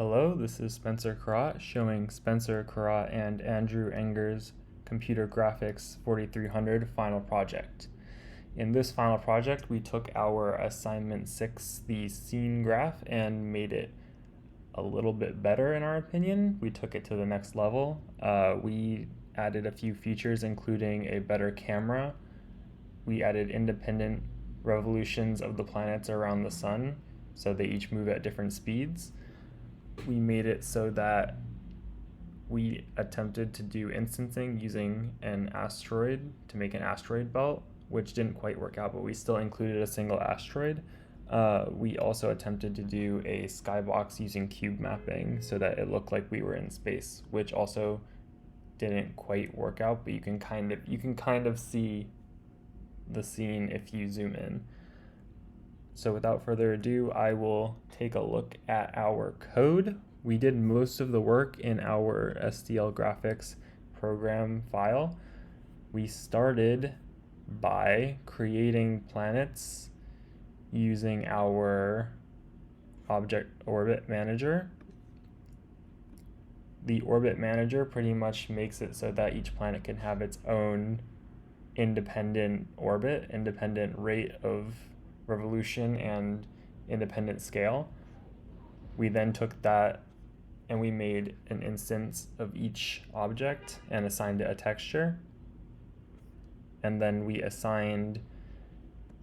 Hello, this is Spencer Karat showing Spencer Karat and Andrew Enger's Computer Graphics 4300 final project. In this final project, we took our assignment 6, the scene graph, and made it a little bit better in our opinion. We took it to the next level. We added a few features, including a better camera. We added independent revolutions of the planets around the sun, so they each move at different speeds. We made it so that we attempted to do instancing using an asteroid to make an asteroid belt, which didn't quite work out, but we still included a single asteroid. We also attempted to do a skybox using cube mapping so that it looked like we were in space, which also didn't quite work out, but you can kind of see the scene if you zoom in. So without further ado, I will take a look at our code. We did most of the work in our STL Graphics program file. We started by creating planets using our object orbit manager. The orbit manager pretty much makes it so that each planet can have its own independent orbit, independent rate of revolution, and independent scale. We then took that and we made an instance of each object and assigned it a texture. And then we assigned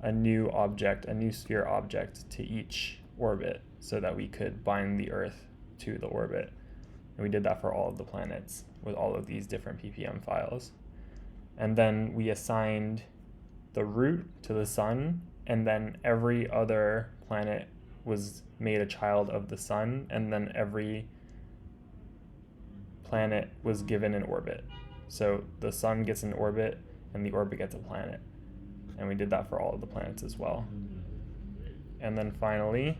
a new object, a new sphere object, to each orbit so that we could bind the Earth to the orbit. And we did that for all of the planets with all of these different ppm files. And then we assigned the root to the sun, and then every other planet was made a child of the sun, and then every planet was given an orbit. So the sun gets an orbit, and the orbit gets a planet. And we did that for all of the planets as well. And then finally,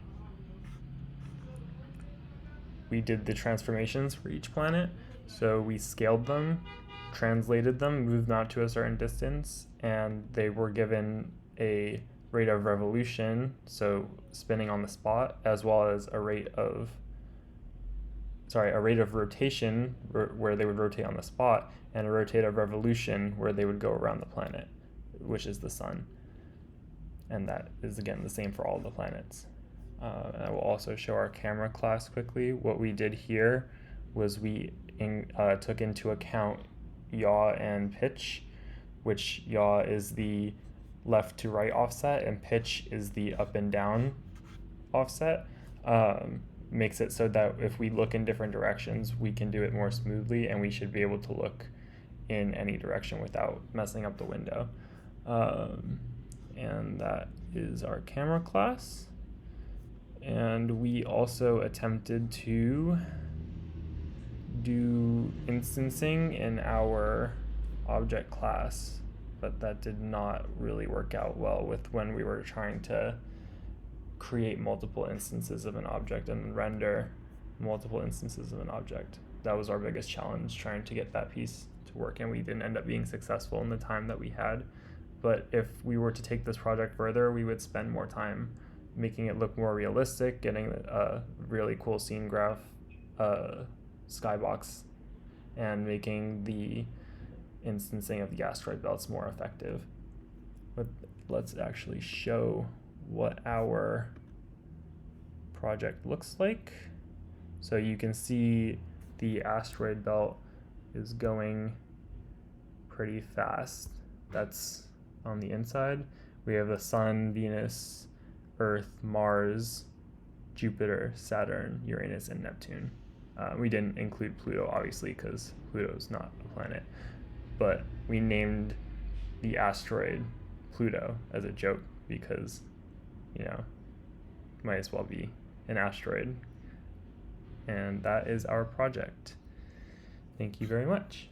we did the transformations for each planet. So we scaled them, translated them, moved them out to a certain distance, and they were given a rate of revolution, so spinning on the spot, as well as a rate of rotation where they would rotate on the spot, and a rate of revolution where they would go around the planet, which is the sun. And that is again the same for all the planets. And I will also show our camera class quickly. What we did here was we took into account yaw and pitch, which yaw is the left to right offset and pitch is the up and down offset. Makes it so that if we look in different directions, we can do it more smoothly, and we should be able to look in any direction without messing up the window. And that is our camera class. And we also attempted to do instancing in our object class, but that did not really work out well with when we were trying to create multiple instances of an object and render multiple instances of an object. That was our biggest challenge, trying to get that piece to work, and we didn't end up being successful in the time that we had. But if we were to take this project further, we would spend more time making it look more realistic, getting a really cool scene graph, skybox, and making the instancing of the asteroid belts more effective. But let's actually show what our project looks like. So you can see the asteroid belt is going pretty fast. That's on the inside. We have the sun, Venus, Earth, Mars, Jupiter, Saturn, Uranus, and Neptune. We didn't include Pluto, obviously, because Pluto's not a planet. But we named the asteroid Pluto as a joke because, might as well be an asteroid. And that is our project. Thank you very much.